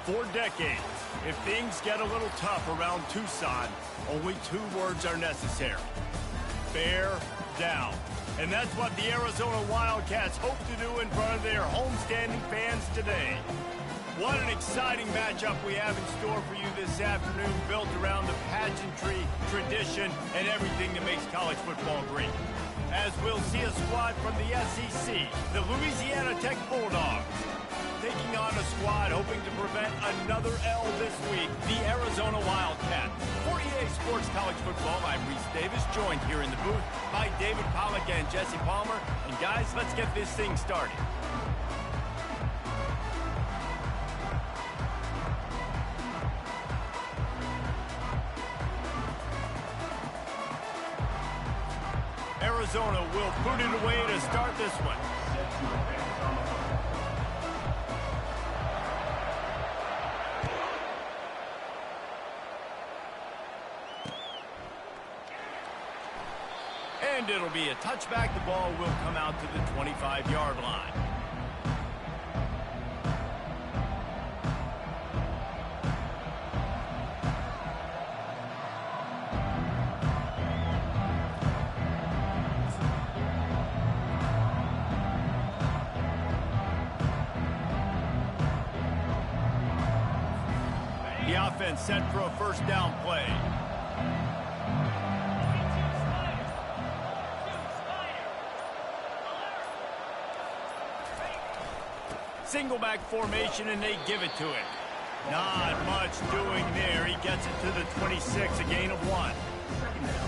For decades, if things get a little tough around Tucson, only 2 words are necessary. Bear down. And that's what the Arizona Wildcats hope to do in front of their homestanding fans today. What an exciting matchup we have in store for you this afternoon, built around the pageantry, tradition, and everything that makes college football great. As we'll see a squad from the SEC, the Louisiana Tech Bulldogs, taking on a squad hoping to prevent another L this week, the Arizona Wildcats. For EA Sports College Football, I'm Reese Davis, joined here in the booth by David Pollack and Jesse Palmer. And guys, let's get this thing started. Arizona will put it away to start this one. And it'll be a touchback. The ball will come out to the 25-yard line. The offense set for a first down play. Single back formation, and they give it to him. Not much doing there. He gets it to the 26, a gain of 1.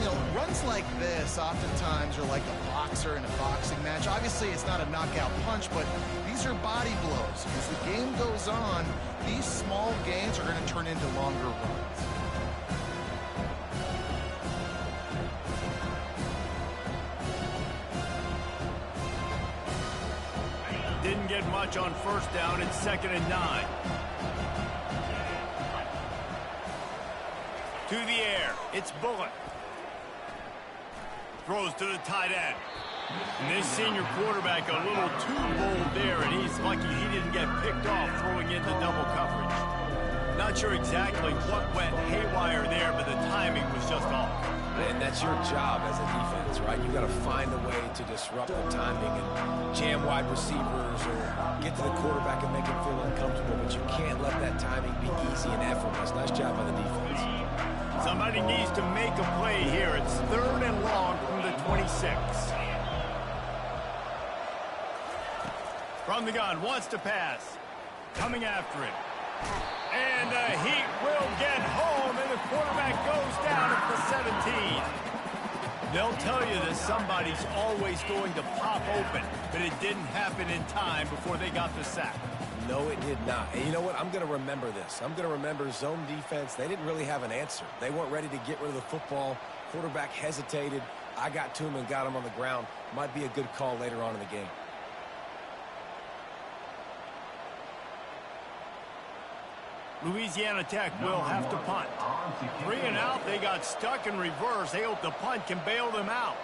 You know, runs like this oftentimes are like a boxer in a boxing match. Obviously, it's not a knockout punch, but these are body blows. As the game goes on, these small gains are going to turn into longer runs. Didn't get much on first down. It's 2nd and 9. To the air. It's Bullock. Throws to the tight end. And this senior quarterback a little too bold there, and he's lucky he didn't get picked off throwing into double coverage. Not sure exactly what went haywire there, but the timing was just off. And that's your job as a defense, right? You got to find a way to disrupt the timing and jam wide receivers or get to the quarterback and make him feel uncomfortable, but you can't let that timing be easy and effortless. Nice job by the defense. Somebody needs to make a play here. It's 3rd and long from the 26. From the gun, wants to pass. Coming after it. And the heat will get home, and the quarterback goes down at the 17. They'll tell you that somebody's always going to pop open, but it didn't happen in time before they got the sack. No, it did not. And you know what? I'm going to remember this. I'm going to remember zone defense. They didn't really have an answer. They weren't ready to get rid of the football. Quarterback hesitated. I got to him and got him on the ground. Might be a good call later on in the game. Louisiana Tech will have to punt. 3 and out. They got stuck in reverse. They hope the punt can bail them out.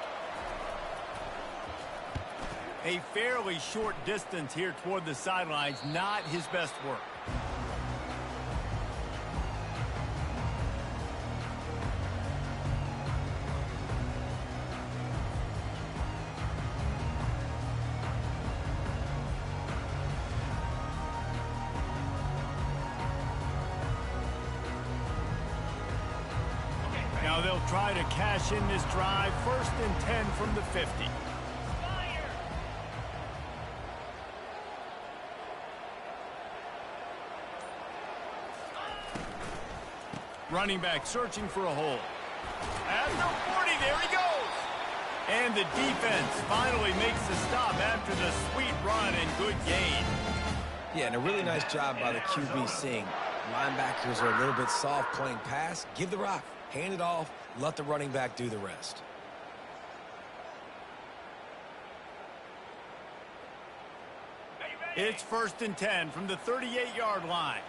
A fairly short distance here toward the sidelines. Not his best work. Now they'll try to cash in this drive. 1st and 10 from the 50. Running back searching for a hole. At the 40, there he goes. And the defense finally makes the stop after the sweet run and good gain. Yeah, and a really nice job by the QB seeing. Linebackers are a little bit soft playing pass. Give the rock. Hand it off. Let the running back do the rest. It's 1st and 10 from the 38-yard line.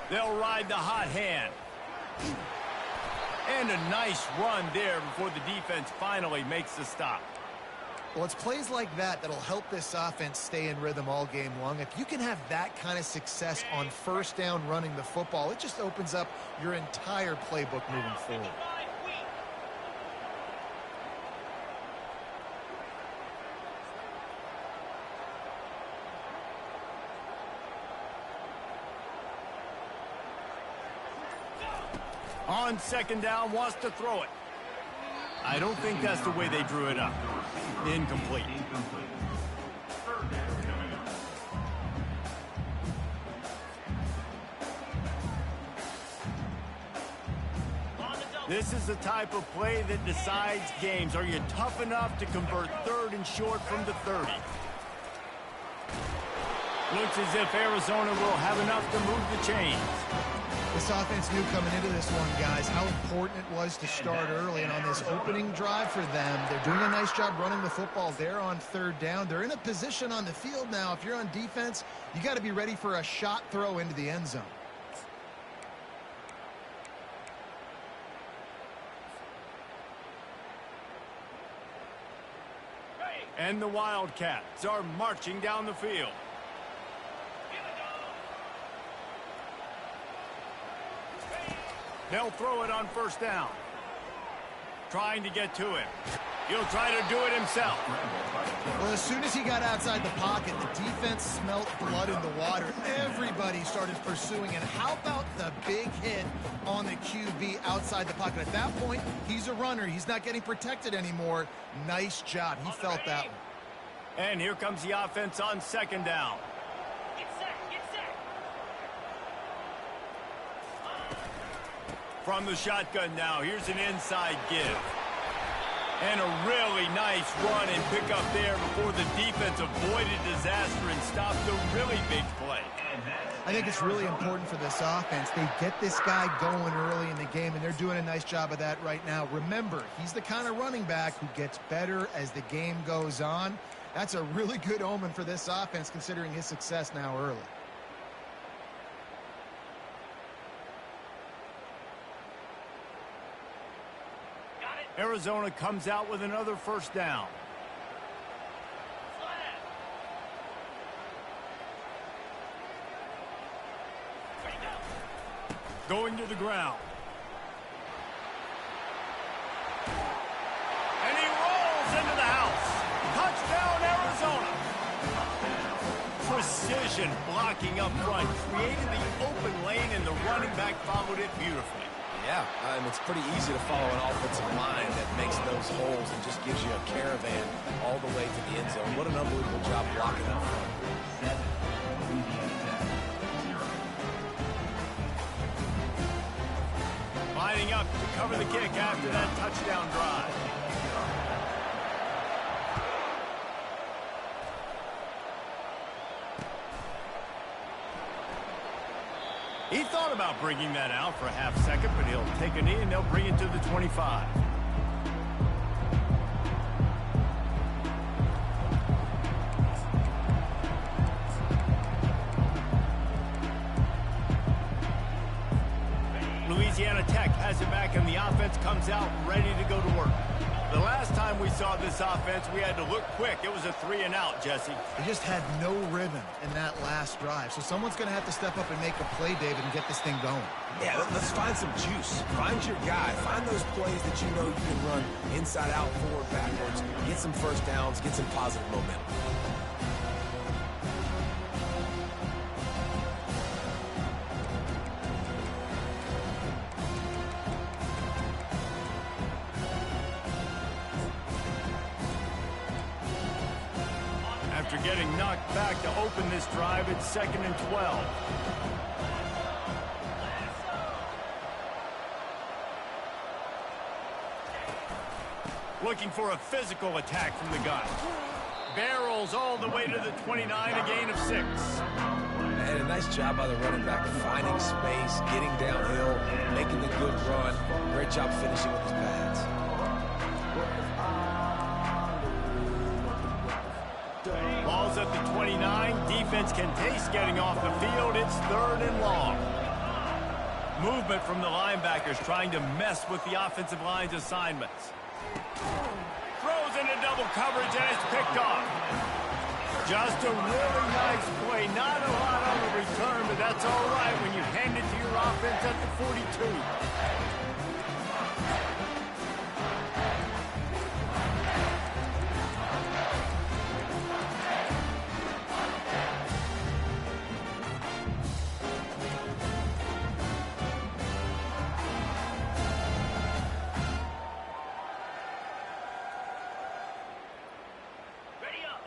They'll ride the hot hand. And a nice run there before the defense finally makes the stop. Well, it's plays like that that'll help this offense stay in rhythm all game long. If you can have that kind of success on first down running the football, it just opens up your entire playbook moving forward. On second down, wants to throw it. I don't think that's the way they drew it up. Incomplete. This is the type of play that decides games. Are you tough enough to convert third and short from the 30? Looks as if Arizona will have enough to move the chains. This offense knew coming into this one, guys, how important it was to start early. And on this opening drive for them, they're doing a nice job running the football. They're on third down. They're in a position on the field now. If you're on defense, you got to be ready for a shot throw into the end zone. And the Wildcats are marching down the field. They'll throw it on first down. Trying to get to him. He'll try to do it himself. Well, as soon as he got outside the pocket, the defense smelt blood in the water. Everybody started pursuing. And how about the big hit on the QB outside the pocket? At that point, he's a runner. He's not getting protected anymore. Nice job. He felt that one. And here comes the offense on second down. From the shotgun now, here's an inside give. And a really nice run and pick up there before the defense avoided disaster and stopped the really big play. I think it's really important for this offense. They get this guy going early in the game, and they're doing a nice job of that right now. Remember, he's the kind of running back who gets better as the game goes on. That's a really good omen for this offense, considering his success now early. Arizona comes out with another first down. Going to the ground. And he rolls into the house. Touchdown, Arizona. Precision blocking up front created the open lane, and the running back followed it beautifully. Yeah, it's pretty easy to follow an offensive line that makes those holes and just gives you a caravan all the way to the end zone. What an unbelievable job blocking up front. Lining up to cover the kick after that touchdown drive. He thought about bringing that out for a half second, but he'll take a knee and they'll bring it to the 25. Louisiana Tech has it back, and the offense comes out ready to go to work. The last time we saw this offense, we had to look quick. It was a 3-and-out, Jesse. They just had no rhythm in that last drive. So someone's going to have to step up and make a play, David, and get this thing going. Yeah, let's find some juice. Find your guy. Find those plays that you know you can run inside out, forward, backwards. Get some first downs. Get some positive momentum. After getting knocked back to open this drive, it's 2nd and 12. Looking for a physical attack from the gun. Barrels all the way to the 29, a gain of 6. And a nice job by the running back, finding space, getting downhill, making the good run. Great job finishing with his pads. Ball's at the 29. Defense can taste getting off the field. It's 3rd and long. Movement from the linebackers trying to mess with the offensive line's assignments. Throws into double coverage, and it's picked off. Just a really nice play. Not a lot on the return, but that's all right when you hand it to your offense at the 42.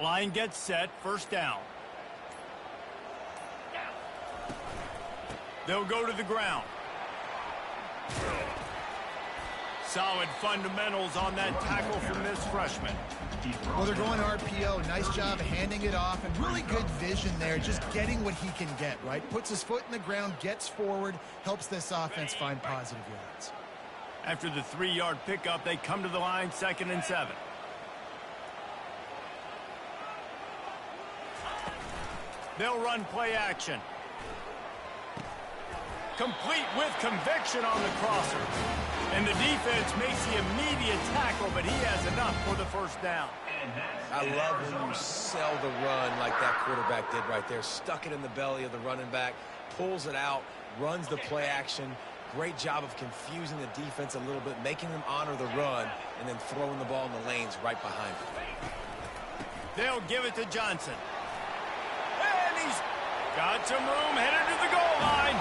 Line gets set, first down. They'll go to the ground. Solid fundamentals on that tackle from this freshman. Well, they're going RPO. Nice job handing it off, and really good vision there, just getting what he can get, right? Puts his foot in the ground, gets forward, helps this offense find positive yards. After the 3-yard pickup, they come to the line, 2nd and 7. They'll run play action. Complete with conviction on the crosser. And the defense makes the immediate tackle, but he has enough for the first down. I love when you sell the run like that quarterback did right there. Stuck it in the belly of the running back, pulls it out, runs the play action. Great job of confusing the defense a little bit, making them honor the run, and then throwing the ball in the lanes right behind him. They'll give it to Johnson. And he's got some room headed to the goal line.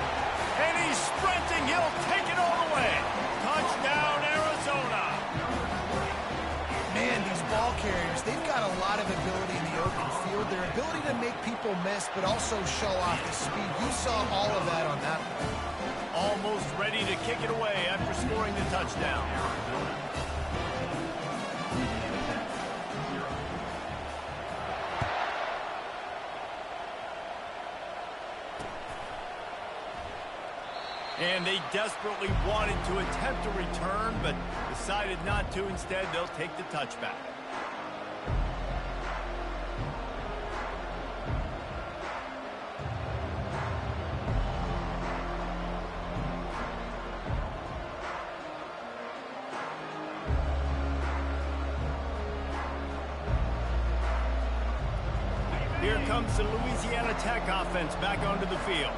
And he's sprinting. He'll take it all the way. Touchdown, Arizona. Man, these ball carriers, they've got a lot of ability in the open field. Their ability to make people miss, but also show off the speed. You saw all of that on that play. Almost ready to kick it away after scoring the touchdown. And they desperately wanted to attempt a return, but decided not to. Instead, they'll take the touchback. Here comes the Louisiana Tech offense back onto the field.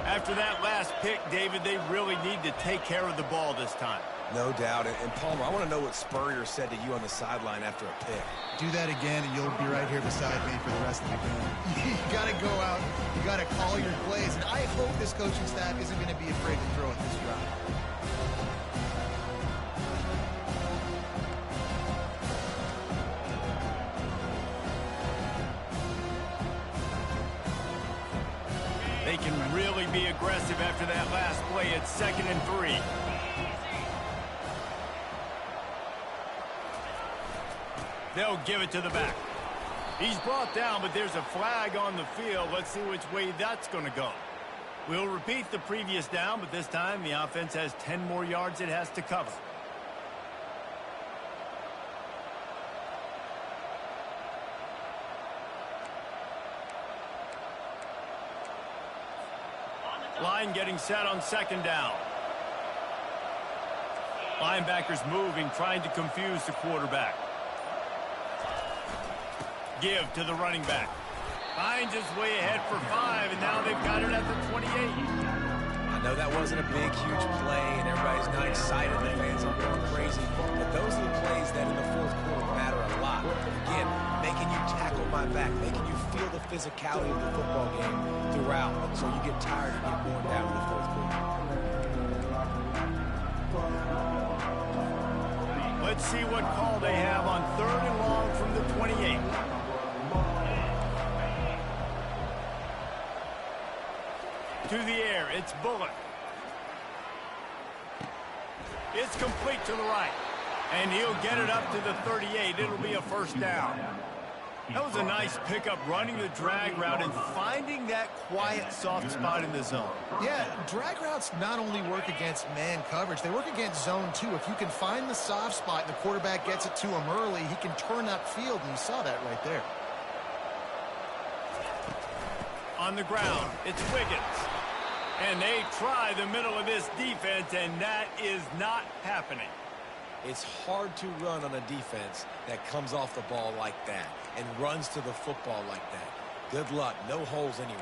After that last pick, David, they really need to take care of the ball this time. No doubt. And Palmer, I want to know what Spurrier said to you on the sideline after a pick. Do that again, and you'll be right here beside me for the rest of the game. You got to go out. You got to call your plays. And I hope this coaching staff isn't going to be afraid to throw at this drive. They can really be aggressive after that last play. It's 2nd and 3. They'll give it to the back. He's brought down, but there's a flag on the field. Let's see which way that's going to go. We'll repeat the previous down, but this time the offense has 10 more yards it has to cover. Line getting set on 2nd down. Linebackers moving, trying to confuse the quarterback. Give to the running back. Finds his way ahead for 5, and now they've got it at the 28. I know that wasn't a big, huge play, and everybody's not excited. The fans are going crazy. But those are the plays that in the 4th quarter matter a lot. Again, making you tackle my back, making you feel the physicality of the football game throughout, so you get tired and get worn down in the 4th quarter. Let's see what call they have on 3rd and long from the 28. To the air, it's Bullock. It's complete to the right. And he'll get it up to the 38. It'll be a first down. That was a nice pickup, running the drag route and finding that quiet, soft spot in the zone. Yeah, drag routes not only work against man coverage, they work against zone too. If you can find the soft spot and the quarterback gets it to him early, he can turn upfield, and you saw that right there. On the ground, it's Wiggins. And they try the middle of this defense, and that is not happening. It's hard to run on a defense that comes off the ball like that and runs to the football like that. Good luck. No holes anywhere.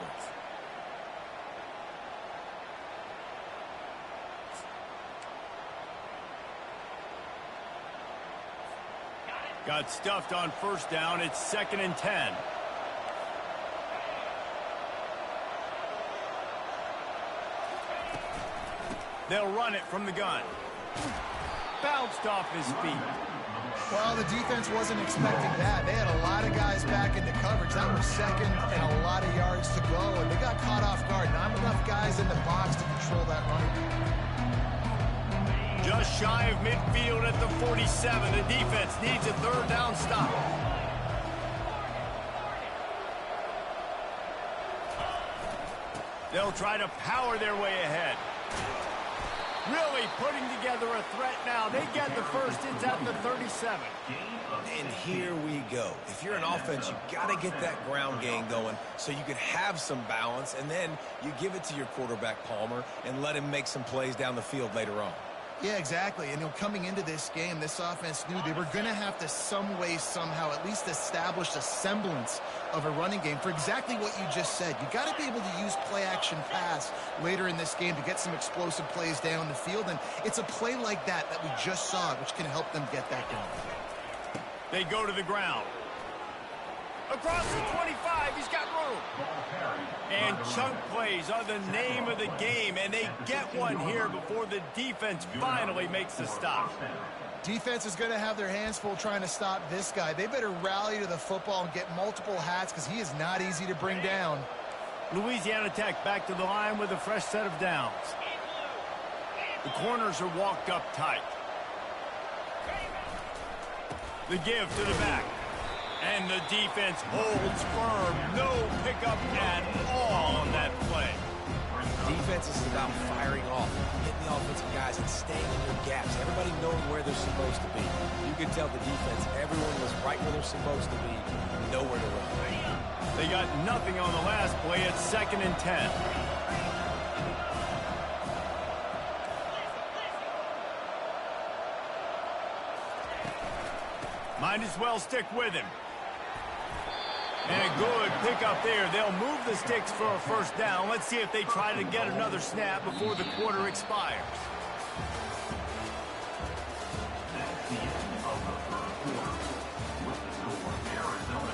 Got stuffed on first down. It's 2nd and 10. They'll run it from the gun. Bounced off his feet. Well, the defense wasn't expecting that. They had a lot of guys back into coverage. That was 2nd and a lot of yards to go, and they got caught off guard. Not enough guys in the box to control that running game. Just shy of midfield at the 47. The defense needs a 3rd down stop. They'll try to power their way ahead. Really putting together a threat now. They get the first. It's at the 37. And here we go. If you're an offense, you got to get that ground game going so you can have some balance, and then you give it to your quarterback, Palmer, and let him make some plays down the field later on. Yeah, exactly. And coming into this game, this offense knew they were going to have to some way, somehow, at least establish a semblance of a running game for exactly what you just said. You got to be able to use play-action pass later in this game to get some explosive plays down the field. And it's a play like that we just saw, which can help them get that going. They go to the ground. Across the 25, he's got room. And chunk plays are the name of the game, and they get one here before the defense finally makes the stop. Defense is going to have their hands full trying to stop this guy. They better rally to the football and get multiple hats because he is not easy to bring down. Louisiana Tech back to the line with a fresh set of downs. The corners are walked up tight. The give to the back. And the defense holds firm. No pickup at all on that play. Defense is about firing off, hitting the offensive guys, and staying in their gaps. Everybody knowing where they're supposed to be. You could tell the defense, everyone was right where they're supposed to be, nowhere to run. They got nothing on the last play. It's 2nd and 10. Might as well stick with him. And a good pickup there. They'll move the sticks for a first down. Let's see if they try to get another snap before the quarter expires. That's the end of the 3rd quarter. With the score, Arizona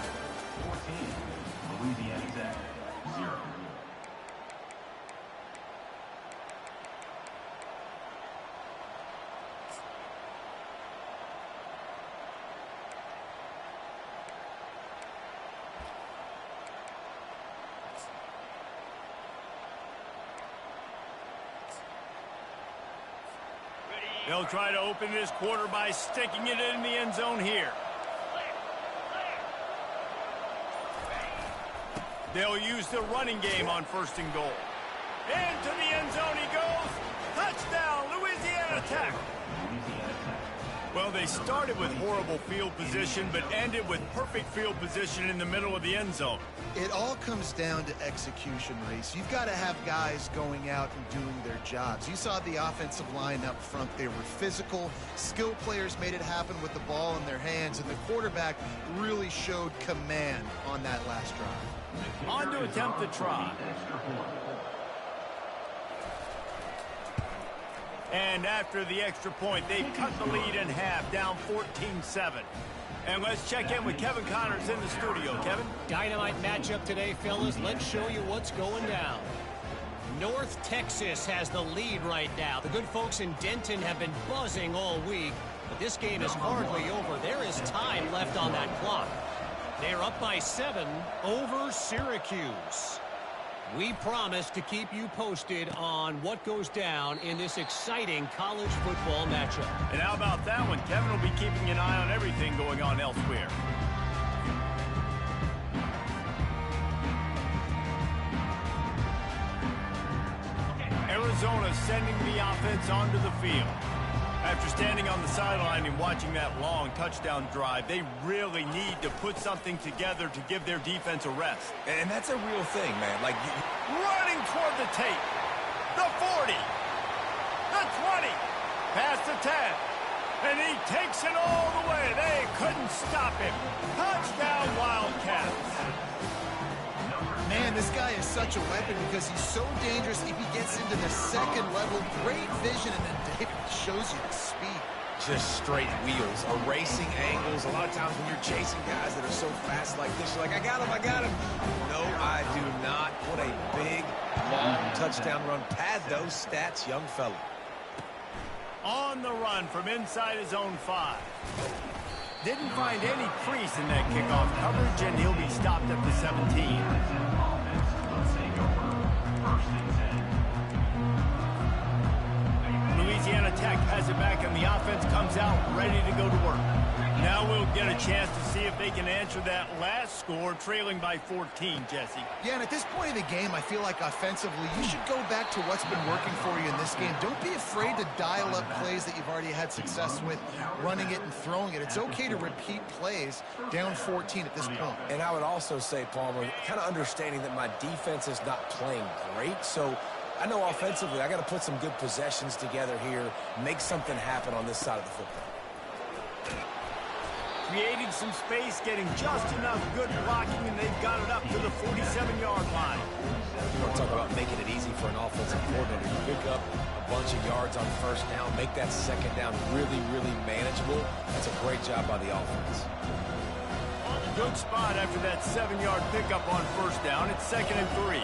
14, Louisiana Tech 0. They'll try to open this quarter by sticking it in the end zone here. They'll use the running game on 1st and goal. Into the end zone he goes. Touchdown, Louisiana Tech. Well, they started with horrible field position, but ended with perfect field position in the middle of the end zone. It all comes down to execution, Reese. You've got to have guys going out and doing their jobs. You saw the offensive line up front. They were physical. Skilled players made it happen with the ball in their hands, and the quarterback really showed command on that last drive. On to attempt the try. And after the extra point, they've cut the lead in half, down 14-7. And let's check in with Kevin Connors in the studio. Kevin? Dynamite matchup today, fellas. Let's show you what's going down. North Texas has the lead right now. The good folks in Denton have been buzzing all week, but this game is hardly over. There is time left on that clock. They're up by 7 over Syracuse. We promise to keep you posted on what goes down in this exciting college football matchup. And how about that one? Kevin will be keeping an eye on everything going on elsewhere. Arizona sending the offense onto the field. After standing on the sideline and watching that long touchdown drive, they really need to put something together to give their defense a rest. And that's a real thing, man. Like, running toward the tape. The 40. The 20. Past the 10. And he takes it all the way. They couldn't stop him. Touchdown, Wildcats. Man, this guy is such a weapon because he's so dangerous if he gets into the second level. Great vision, and then David shows you the speed. Just straight wheels, erasing angles. A lot of times when you're chasing guys that are so fast like this, you're like, I got him, I got him. No, I do not. What a big, long touchdown run. Pad those stats, young fella. On the run from inside his own 5. Didn't find any crease in that kickoff coverage, and he'll be stopped at the 17. Louisiana Tech has it back, and the offense comes out ready to go to work. Now we'll get a chance to see if they can answer that last score, trailing by 14, Jesse. Yeah, and at this point of the game, I feel like offensively, you should go back to what's been working for you in this game. Don't be afraid to dial up plays that you've already had success with, running it and throwing it. It's okay to repeat plays down 14 at this point. And I would also say, Palmer, kind of understanding that my defense is not playing great, so I know offensively I got to put some good possessions together here, make something happen on this side of the football. Creating some space, getting just enough good blocking, and they've got it up to the 47-yard line. You want to talk about making it easy for an offensive coordinator. You pick up a bunch of yards on first down, make that second down really, really manageable. That's a great job by the offense. Good spot after that 7-yard pickup on first down. It's 2nd and 3.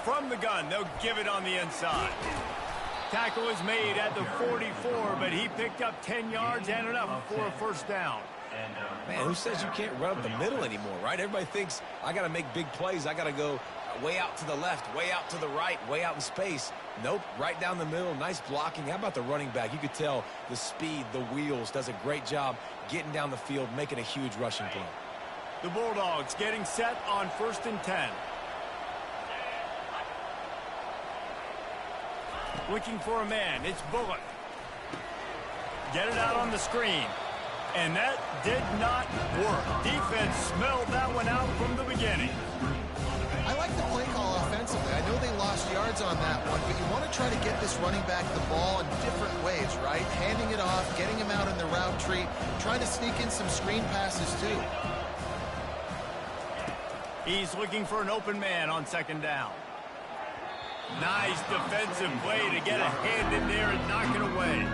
From the gun, they'll give it on the inside. Tackle is made at the 44, but he picked up 10 yards and enough for a first down. Man, who says you can't run up the middle anymore, right? Everybody thinks I got to make big plays. I got to go way out to the left, way out to the right, way out in space. Nope, right down the middle. Nice blocking. How about the running back? You could tell the speed, the wheels, does a great job getting down the field, making a huge rushing play. The Bulldogs getting set on 1st and 10. Looking for a man. It's Bullock. Get it out on the screen. And that did not work. Defense smelled that one out from the beginning. I like the play call offensively. I know they lost yards on that one, but you want to try to get this running back the ball in different ways, right? Handing it off, getting him out in the route tree, trying to sneak in some screen passes too. He's looking for an open man on 2nd down. Nice defensive play to get a hand in there and knock it away.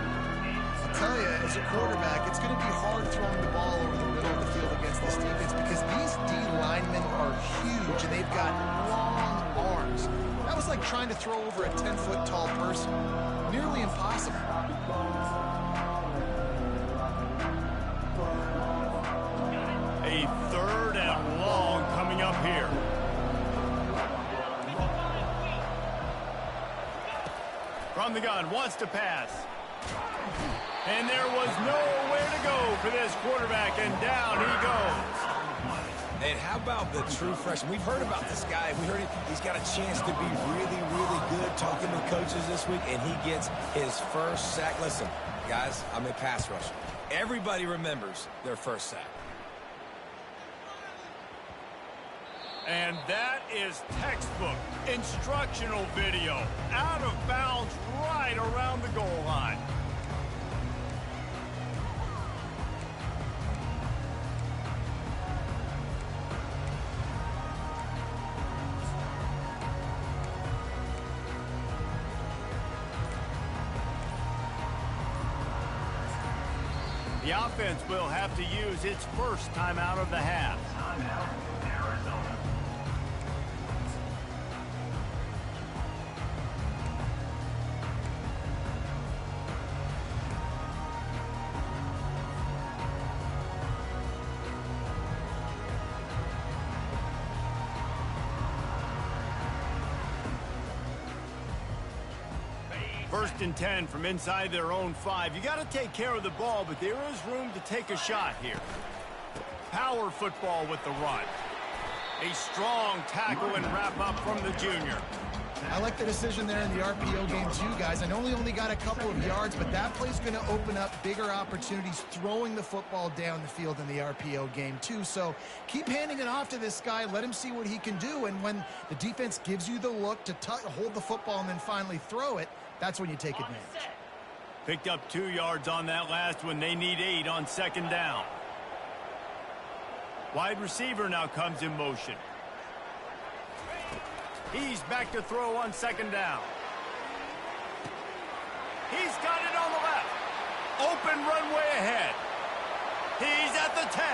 I'll tell you, as a quarterback, it's going to be hard throwing the ball over the middle of the field against this defense because these D linemen are huge and they've got long arms. That was like trying to throw over a 10-foot tall person. Nearly impossible. A 3rd and long coming up here. From the gun, wants to pass. And there was nowhere to go for this quarterback, and down he goes. And how about the true freshman? We've heard about this guy. We heard he's got a chance to be really, really good, talking with coaches this week, and he gets his first sack. Listen, guys, I'm a pass rusher. Everybody remembers their first sack. And that is textbook instructional video. Out of bounds right around the goal line. The offense will have to use its first timeout of the half. Timeout, Arizona. First and 10 from inside their own 5. You got to take care of the ball, but there is room to take a shot here. Power football with the run. A strong tackle and wrap up from the junior. I like the decision there in the RPO game too, guys. I know he only got a couple of yards, but that play's going to open up bigger opportunities throwing the football down the field in the RPO game too. So keep handing it off to this guy. Let him see what he can do. And when the defense gives you the look to hold the football and then finally throw it, that's when you take advantage. Picked up 2 yards on that last one. They need 8 on second down. Wide receiver now comes in motion. He's back to throw on second down. He's got it on the left. Open runway ahead. He's at the 10.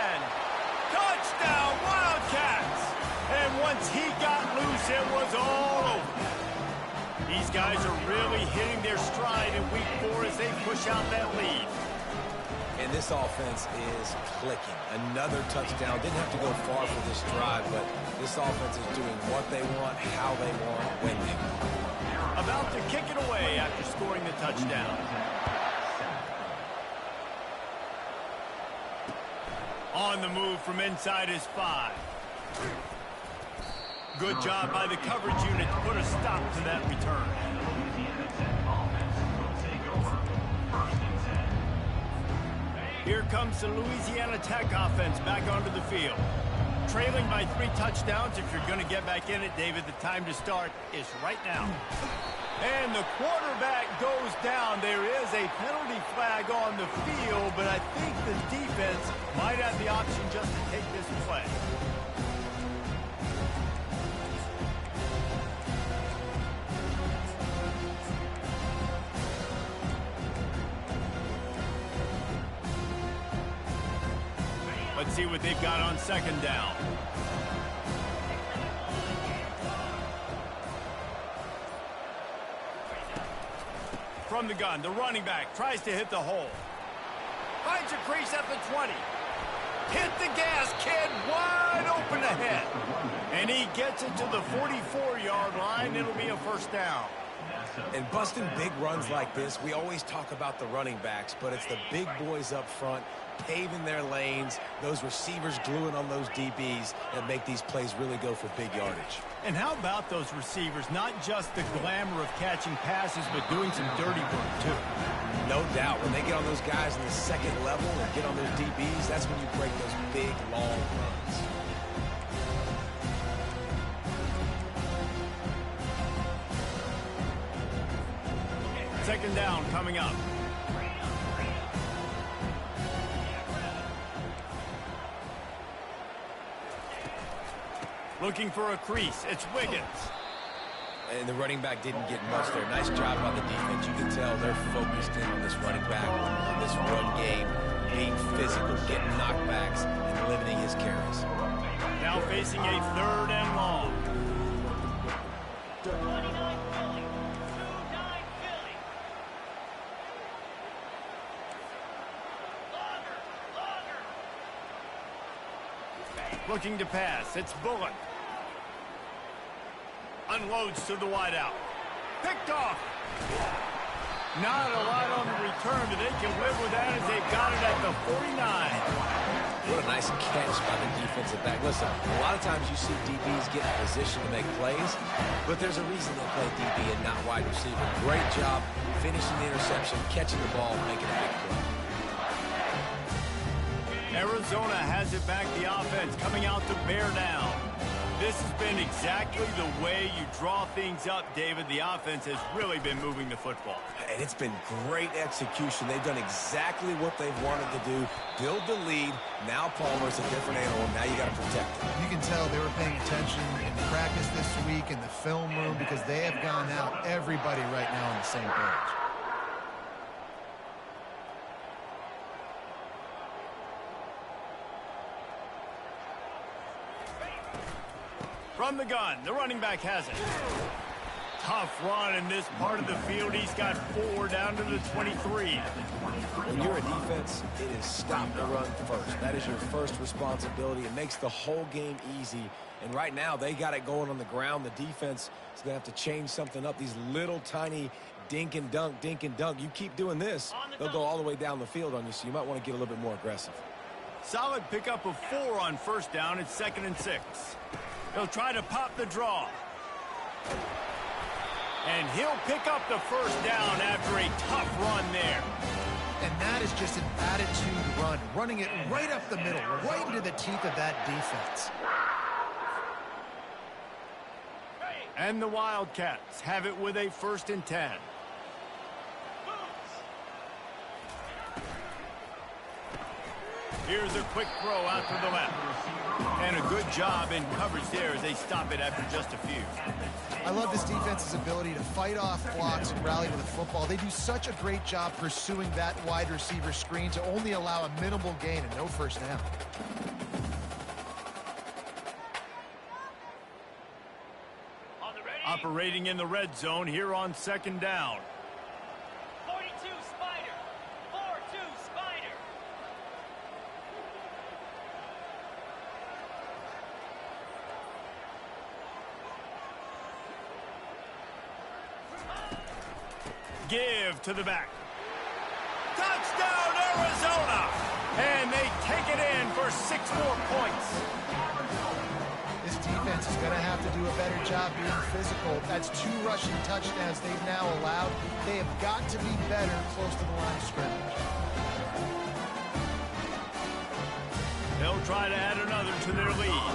Touchdown, Wildcats! And once he got loose, it was all over. These guys are really hitting their stride in week 4 as they push out that lead. And this offense is clicking. Another touchdown. Didn't have to go far for this drive, but this offense is doing what they want, how they want, when they want. About to kick it away after scoring the touchdown. On the move from inside his 5. Good job by the coverage unit to put a stop to that return. Here comes the Louisiana Tech offense back onto the field. Trailing by 3 touchdowns. If you're going to get back in it, David, the time to start is right now. And the quarterback goes down. There is a penalty flag on the field, but I think the defense might have the option just to take this play. Let's see what they've got on second down. From the gun, the running back tries to hit the hole. Finds a crease at the 20. Hit the gas, kid, wide open ahead. And he gets it to the 44-yard line. It'll be a first down. And busting big runs like this, we always talk about the running backs, but it's the big boys up front paving their lanes, those receivers gluing on those DBs that make these plays really go for big yardage. And how about those receivers? Not just the glamour of catching passes, but doing some dirty work, too. No doubt. When they get on those guys in the second level and get on those DBs, that's when you break those big, long runs. Second down coming up. Looking for a crease. It's Wiggins. And the running back didn't get much there. Nice job by the defense. You can tell they're focused in on this running back, on this run game, being physical, getting knockbacks, and limiting his carries. Now facing a 3rd and long. Looking to pass. It's Bullock. Unloads to the wideout. Picked off. Not a lot on the return, but they can live with that as they've got it at the 49. What a nice catch by the defensive back. Listen, a lot of times you see DBs get in position to make plays, but there's a reason they play DB and not wide receiver. Great job finishing the interception, catching the ball, making a big play. Arizona has it back, the offense coming out to bear down. This has been exactly the way you draw things up, David. The offense has really been moving the football. And it's been great execution. They've done exactly what they've wanted to do. Build the lead. Now Palmer's a different animal. Now you got to protect him. You can tell they were paying attention in practice this week in the film room because they have gone out, everybody right now on the same page. From the gun, the running back has it. Tough run in this part of the field. He's got 4 down to the 23. When you're a defense, it is stop the run first. That is your first responsibility. It makes the whole game easy. And right now, they got it going on the ground. The defense is going to have to change something up. These little tiny dink and dunk, dink and dunk. You keep doing this, they'll go all the way down the field on you, so you might want to get a little bit more aggressive. Solid pickup of 4 on first down. It's 2nd and 6. They'll try to pop the draw. And he'll pick up the first down after a tough run there. And that is just an attitude run, running it right up the middle, right into the teeth of that defense. And the Wildcats have it with a 1st and 10. Here's a quick throw out to the left. And a good job in coverage there as they stop it after just a few. I love this defense's ability to fight off blocks and rally to the football. They do such a great job pursuing that wide receiver screen to only allow a minimal gain and no first down. Operating in the red zone here on 2nd down. 42 Spider. 4-2 Spider. Give to the back. Touchdown, Arizona! And they take it in for 6 more points. This defense is going to have to do a better job being physical. That's 2 rushing touchdowns they've now allowed. They have got to be better close to the line of scrimmage. They'll try to add another to their lead.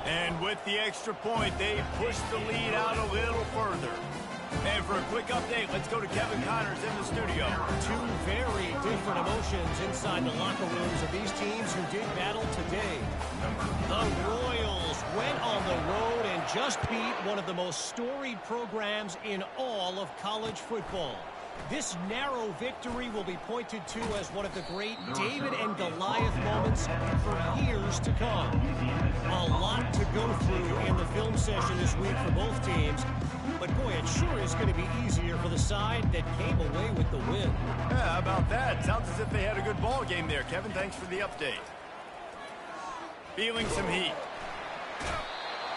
And with the extra point, they push the lead out a little further. And for a quick update, let's go to Kevin Connors in the studio. 2 very different emotions inside the locker rooms of these teams who did battle today. The Royals went on the road and just beat one of the most storied programs in all of college football. This narrow victory will be pointed to as one of the great David and Goliath moments for years to come. A lot to go through in the film session this week for both teams. But boy, it sure is going to be easier for the side that came away with the win. Yeah, how about that? Sounds as if they had a good ball game there. Kevin, thanks for the update. Feeling some heat.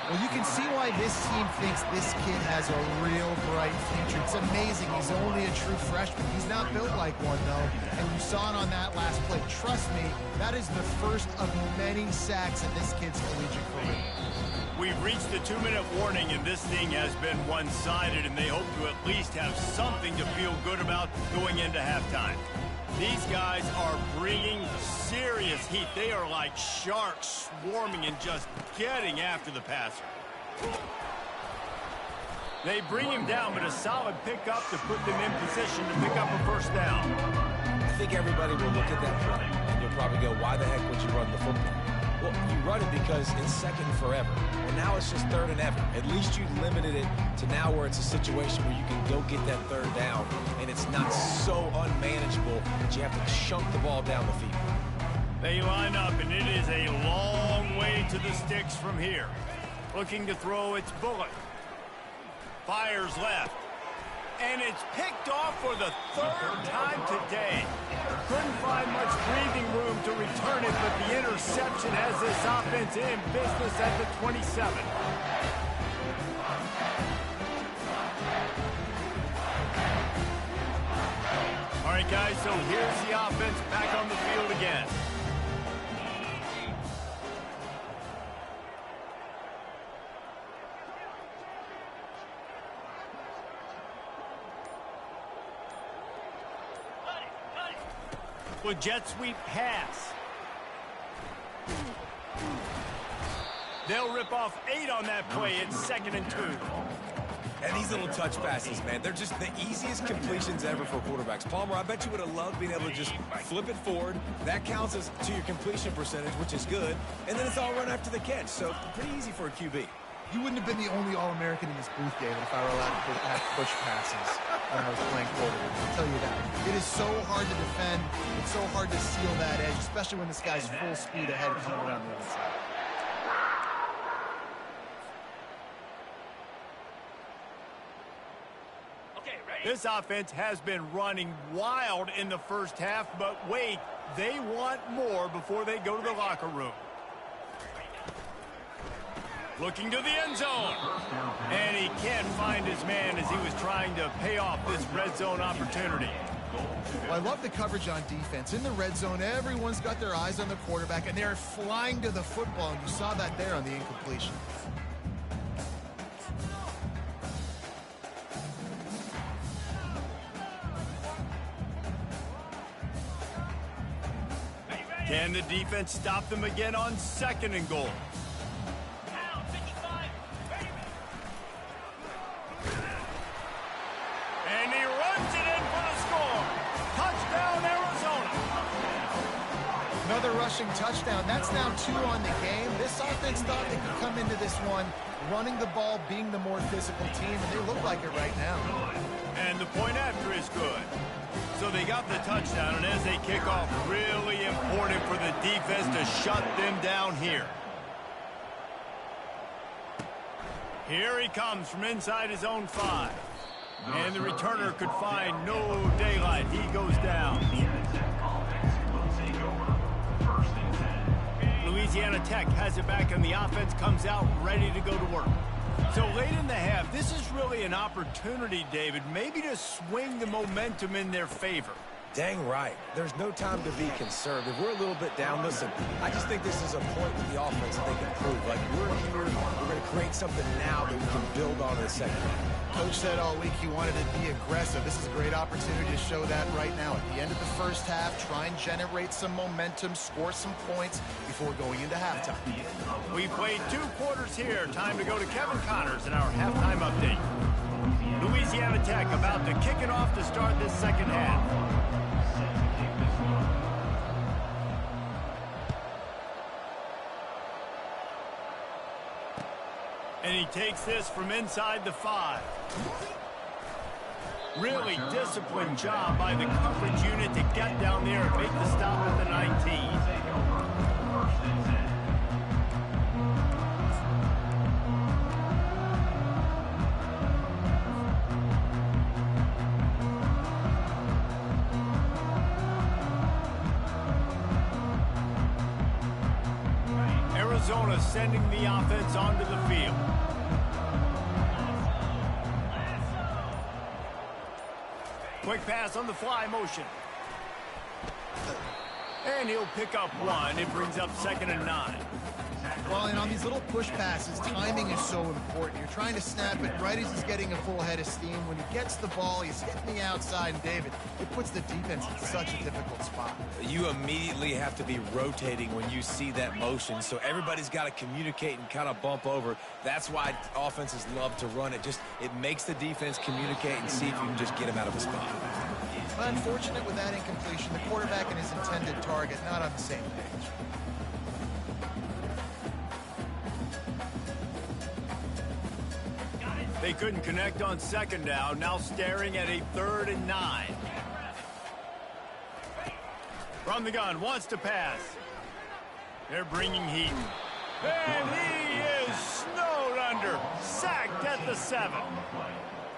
Well, you can see why this team thinks this kid has a real bright future. It's amazing. He's only a true freshman. He's not built like one, though. And you saw it on that last play. Trust me, that is the first of many sacks in this kid's collegiate career. We've reached the 2-minute warning, and this thing has been one-sided, and they hope to at least have something to feel good about going into halftime. These guys are bringing serious heat. They are like sharks swarming and just getting after the passer. They bring him down, but a solid pickup to put them in position to pick up a first down. I think everybody will look at that play, and you'll probably go, why the heck would you run the football? Well, you run it because it's 2nd and forever. Well, now it's just 3rd and ever. At least you limited it to now where it's a situation where you can go get that 3rd down, and it's not so unmanageable that you have to chunk the ball down the field. They line up, and it is a long way to the sticks from here. Looking to throw its bullet. Fires left. And it's picked off for the 3rd time today. Couldn't find much breathing room to return it, but the interception has this offense in business at the 27. All right, guys, so here's the offense back on the field again. With jet sweep pass. They'll rip off 8 on that play. It's 2nd and 2. And these little touch passes, man, they're just the easiest completions ever for quarterbacks. Palmer, I bet you would have loved being able to just flip it forward. That counts as to your completion percentage, which is good. And then it's all run after the catch. So pretty easy for a QB. You wouldn't have been the only All-American in this booth, David, if I were allowed to have push passes when I was playing quarterback. I'll tell you that. It is so hard to defend. It's so hard to seal that edge, especially when this guy's full speed ahead coming around the other side. This offense has been running wild in the first half, but wait, they want more before they go to the locker room. Looking to the end zone. And he can't find his man as he was trying to pay off this red zone opportunity. Well, I love the coverage on defense. In the red zone, everyone's got their eyes on the quarterback, and they're flying to the football, and you saw that there on the incompletion. Can the defense stop them again on 2nd and goal? Down, 55. Ready. And he runs it in for the score. Touchdown, Arizona. Another rushing touchdown. That's now 2 on the game. This offense thought they could come into this one running the ball, being the more physical team, and they look like it right now. And the point after is good. So they got the touchdown, and as they kick off, really important for the defense to shut them down here. Here he comes from inside his own 5. And the returner could find no daylight. He goes down. Louisiana Tech has it back, and the offense comes out ready to go to work. So late in the half, this is really an opportunity, David, maybe to swing the momentum in their favor. Dang right. There's no time to be conservative. We're a little bit down. Listen, I just think this is a point with the offense that they can prove. Like, we're here, we're going to create something now that we can build on in the second half. Coach said all week he wanted to be aggressive. This is a great opportunity to show that right now. At the end of the first half, try and generate some momentum, score some points before going into halftime. We played 2 quarters here. Time to go to Kevin Connors in our halftime update. Louisiana Tech about to kick it off to start this second half. And he takes this from inside the 5. Really disciplined job by the coverage unit to get down there and make the stop at the 19. Arizona sending the offense onto the field. Quick pass on the fly motion. And he'll pick up 1. It brings up 2nd and 9. Well, and on these little push passes, timing is so important. You're trying to snap it right as he's getting a full head of steam. When he gets the ball, he's hitting the outside, and David, it puts the defense in such a difficult spot. You immediately have to be rotating when you see that motion, so everybody's got to communicate and kind of bump over. That's why offenses love to run it. It makes the defense communicate and see if you can just get him out of a spot. But unfortunate with that incompletion, the quarterback and his intended target not on the same page. They couldn't connect on 2nd down, now staring at a 3rd and 9. From the gun, wants to pass. They're bringing heat. And he is snowed under, sacked at the 7.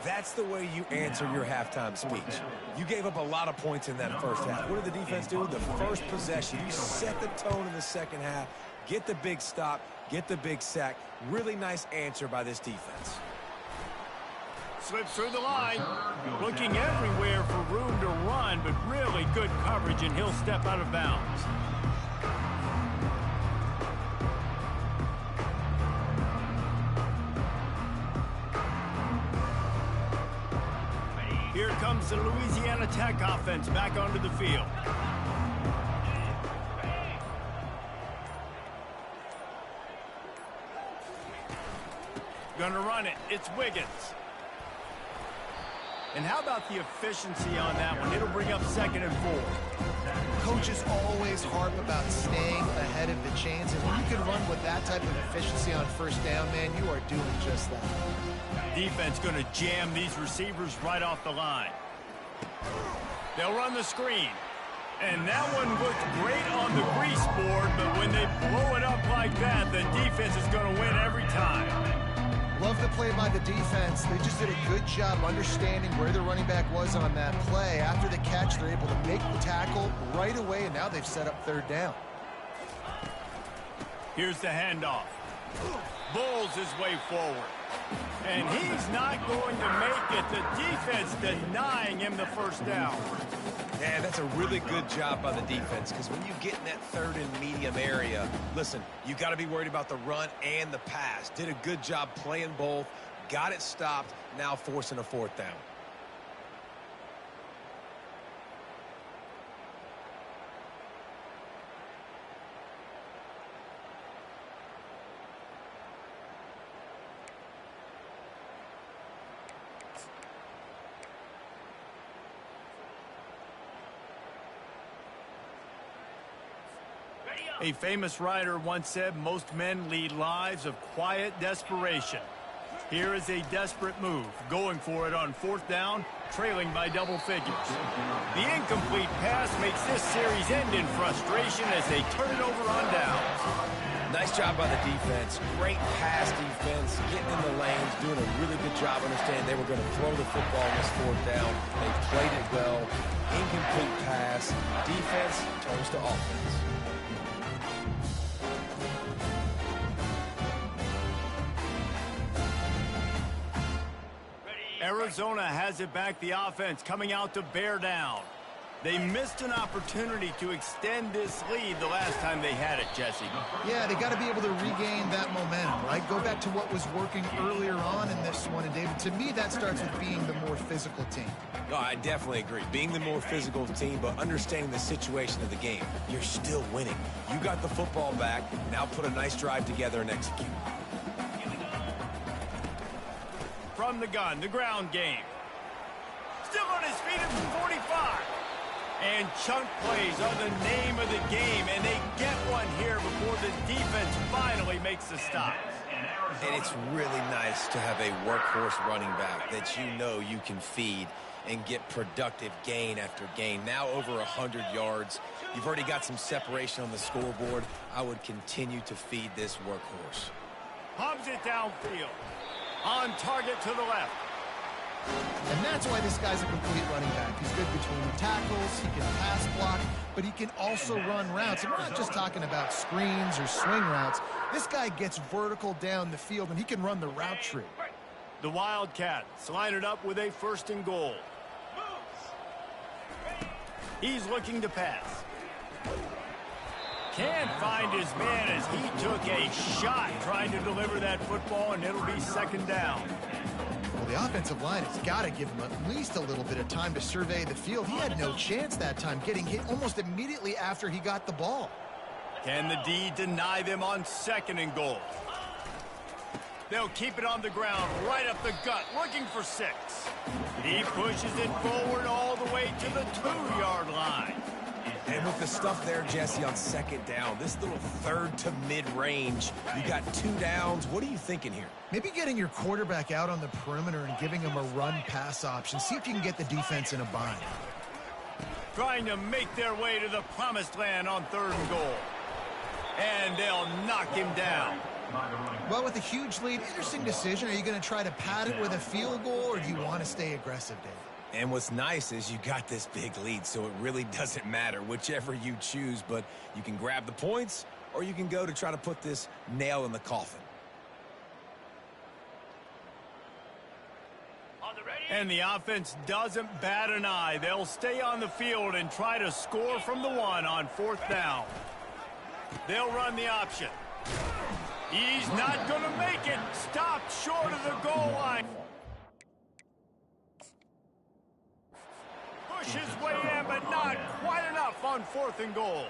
That's the way you answer your halftime speech. You gave up a lot of points in that first half. What did the defense do? The first possession, you set the tone in the second half, get the big stop, get the big sack. Really nice answer by this defense. Slips through the line, looking everywhere for room to run, but really good coverage, and he'll step out of bounds. Here comes the Louisiana Tech offense back onto the field. Gonna run it. It's Wiggins. And how about the efficiency on that one? It'll bring up 2nd and 4. Coaches always harp about staying ahead of the chains, and when you can run with that type of efficiency on 1st down, man, you are doing just that. Defense going to jam these receivers right off the line. They'll run the screen. And that one looked great on the grease board, but when they blow it up like that, the defense is going to win every time. Love the play by the defense. They just did a good job understanding where the running back was on that play. After the catch, they're able to make the tackle right away, and now they've set up 3rd down. Here's the handoff. Bulls his way forward. And he's not going to make it. The defense denying him the 1st down. Yeah, that's a really good job by the defense, because when you get in that 3rd and medium area, listen, you got to be worried about the run and the pass. Did a good job playing both, got it stopped, now forcing a 4th down. A famous writer once said most men lead lives of quiet desperation. Here is a desperate move, going for it on 4th down, trailing by double figures. The incomplete pass makes this series end in frustration as they turn it over on downs. Nice job by the defense. Great pass defense, getting in the lanes, doing a really good job understanding they were going to throw the football on this 4th down. They played it well. Incomplete pass. Defense turns to offense. Arizona has it back, the offense coming out to bear down. They missed an opportunity to extend this lead the last time they had it, Jesse. Yeah, they got to be able to regain that momentum, right? Go back to what was working earlier on in this one. And, David, to me, that starts with being the more physical team. No, I definitely agree. Being the more physical team, but understanding the situation of the game. You're still winning. You got the football back. Now put a nice drive together and execute. From the gun, the ground game. Still on his feet at the 45. And chunk plays are the name of the game, and they get one here before the defense finally makes the stop. And it's really nice to have a workhorse running back that you know you can feed and get productive gain after gain. Now over 100 yards. You've already got some separation on the scoreboard. I would continue to feed this workhorse. Hubs it downfield. On target to the left. And that's why this guy's a complete running back. He's good between the tackles, he can pass block, but he can also run routes. And we're not just talking about screens or swing routes. This guy gets vertical down the field, and he can run the route tree. The Wildcats line it up with a 1st and goal. He's looking to pass. Can't find his man as he took a shot trying to deliver that football, and it'll be 2nd down. Well, the offensive line has got to give him at least a little bit of time to survey the field. He had no chance that time, getting hit almost immediately after he got the ball. Can the D deny them on 2nd and goal? They'll keep it on the ground, right up the gut, looking for 6. He pushes it forward all the way to the 2-yard line. And with the stuff there, Jesse, on 2nd down, this little 3rd to mid-range, you got 2 downs. What are you thinking here? Maybe getting your quarterback out on the perimeter and giving him a run-pass option. See if you can get the defense in a bind. Trying to make their way to the promised land on 3rd and goal. And they'll knock him down. Well, with a huge lead, interesting decision. Are you going to try to pad it with a field goal, or do you want to stay aggressive, Dave? And what's nice is you got this big lead, so it really doesn't matter whichever you choose, but you can grab the points or you can go to try to put this nail in the coffin. And the offense doesn't bat an eye. They'll stay on the field and try to score from the 1 on 4th down. They'll run the option. He's not going to make it. Stopped short of the goal line. Push his way in, but not quite enough on 4th and goal.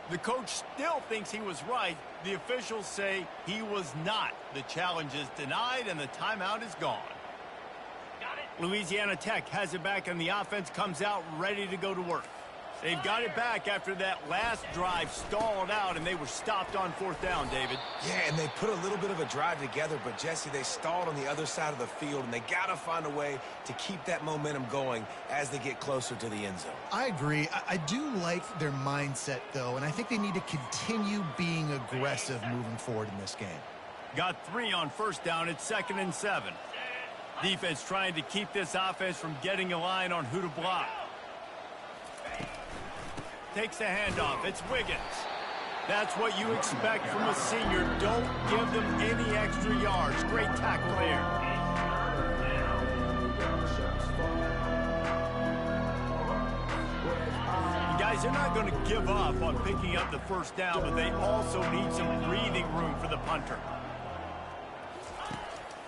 The coach still thinks he was right. The officials say he was not. The challenge is denied, and the timeout is gone. Louisiana Tech has it back, and the offense comes out ready to go to work. They've got it back after that last drive stalled out, and they were stopped on 4th down, David. Yeah, and they put a little bit of a drive together, but, Jesse, they stalled on the other side of the field, and they got to find a way to keep that momentum going as they get closer to the end zone. I agree. I do like their mindset, though, and I think they need to continue being aggressive moving forward in this game. Got 3 on 1st down. It's 2nd and 7. Defense trying to keep this offense from getting a line on who to block. Takes the handoff. It's Wiggins. That's what you expect from a senior. Don't give them any extra yards. Great tackle there. Guys, they're not going to give up on picking up the 1st down, but they also need some breathing room for the punter.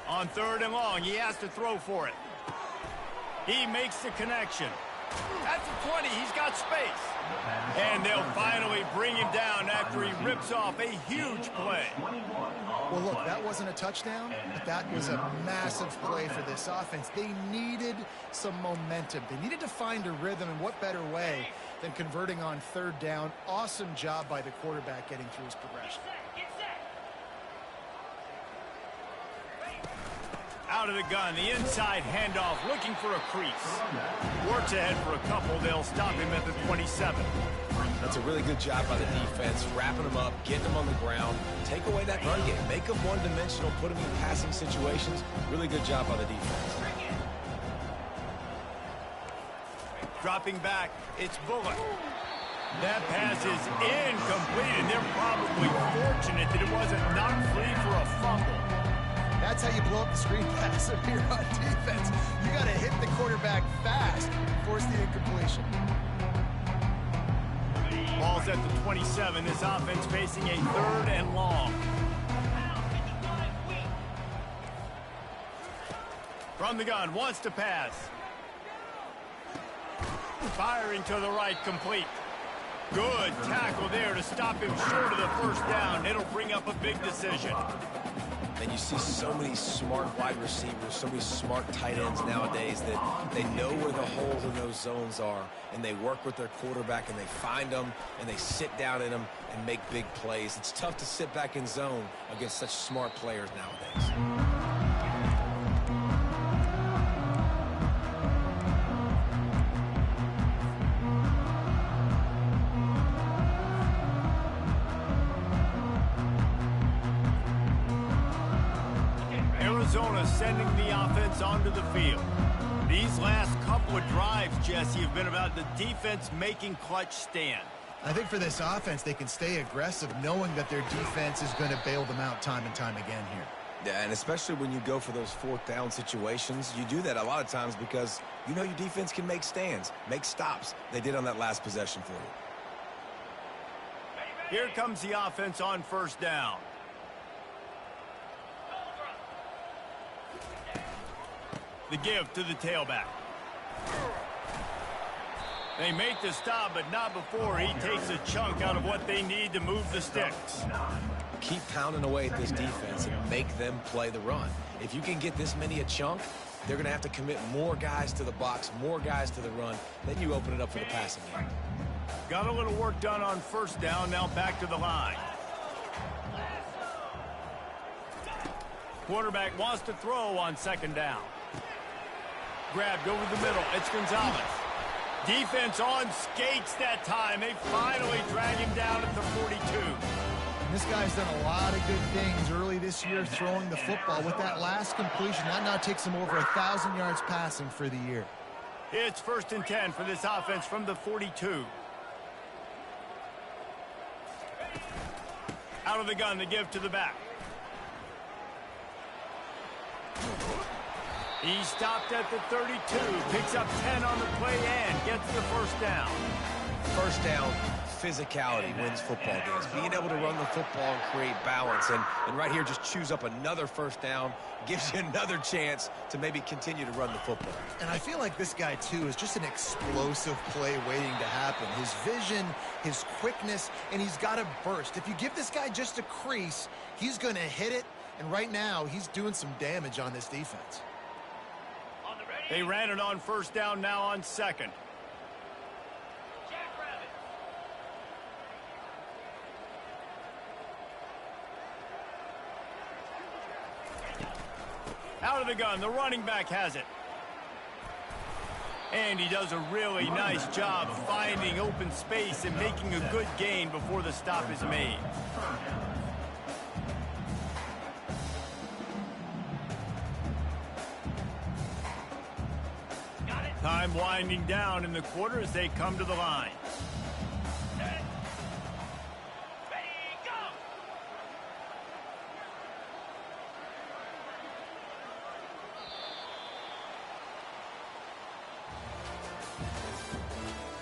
On 3rd and long, he has to throw for it. He makes the connection. At the 20, he's got space. And they'll finally bring him down after he rips off a huge play. Well, look, that wasn't a touchdown, but that was a massive play for this offense. They needed some momentum. They needed to find a rhythm, and what better way than converting on third down. Awesome job by the quarterback getting through his progression. Get set. Out of the gun, the inside handoff, looking for a crease. Works ahead for a couple. They'll stop him at the 27. That's a really good job by the defense, wrapping them up, getting them on the ground, take away that run game, make them one-dimensional, put them in passing situations. Really good job by the defense. Dropping back, it's Bullock. That pass is incomplete, and they're probably fortunate that it wasn't knocked free for a fumble. That's how you blow up the screen pass if you're on defense. You got to hit the quarterback fast, force the incompletion. Ball's at the 27. This offense facing a 3rd and long. From the gun, wants to pass. Firing to the right, complete. Good tackle there to stop him short of the first down. It'll bring up a big decision. And you see so many smart wide receivers, so many smart tight ends nowadays that they know where the holes in those zones are, and they work with their quarterback, and they find them, and they sit down in them and make big plays. It's tough to sit back in zone against such smart players nowadays. Arizona sending the offense onto the field. These last couple of drives, Jesse, have been about the defense making clutch stand. I think for this offense, they can stay aggressive knowing that their defense is going to bail them out time and time again here. Yeah, and especially when you go for those 4th down situations, you do that a lot of times because you know your defense can make stands, make stops. They did on that last possession for you. Here comes the offense on 1st down. The give to the tailback. They make the stop, but not before he takes a chunk out of what they need to move the sticks. Keep pounding away at this defense and make them play the run. If you can get this many a chunk, they're going to have to commit more guys to the box, more guys to the run. Then you open it up for the passing game. Got a little work done on 1st down, now back to the line. Quarterback wants to throw on 2nd down. Grabbed over the middle. It's Gonzalez. Defense on skates that time. They finally drag him down at the 42. And this guy's done a lot of good things early this year throwing the football. With that last completion, that now takes him over 1,000 yards passing for the year. It's 1st and 10 for this offense from the 42. Out of the gun, the give to the back. He stopped at the 32, picks up 10 on the play and gets the 1st down. 1st down, physicality wins football games. Being able to run the football and create balance. And right here, just choose up another 1st down, gives you another chance to maybe continue to run the football. And I feel like this guy, too, is just an explosive play waiting to happen. His vision, his quickness, and he's got a burst. If you give this guy just a crease, he's going to hit it. And right now, he's doing some damage on this defense. They ran it on 1st down, now on 2nd. Out of the gun, the running back has it. And he does a really nice job finding open space and making a good gain before the stop is made. Time winding down in the quarter as they come to the line. Set. Ready, go!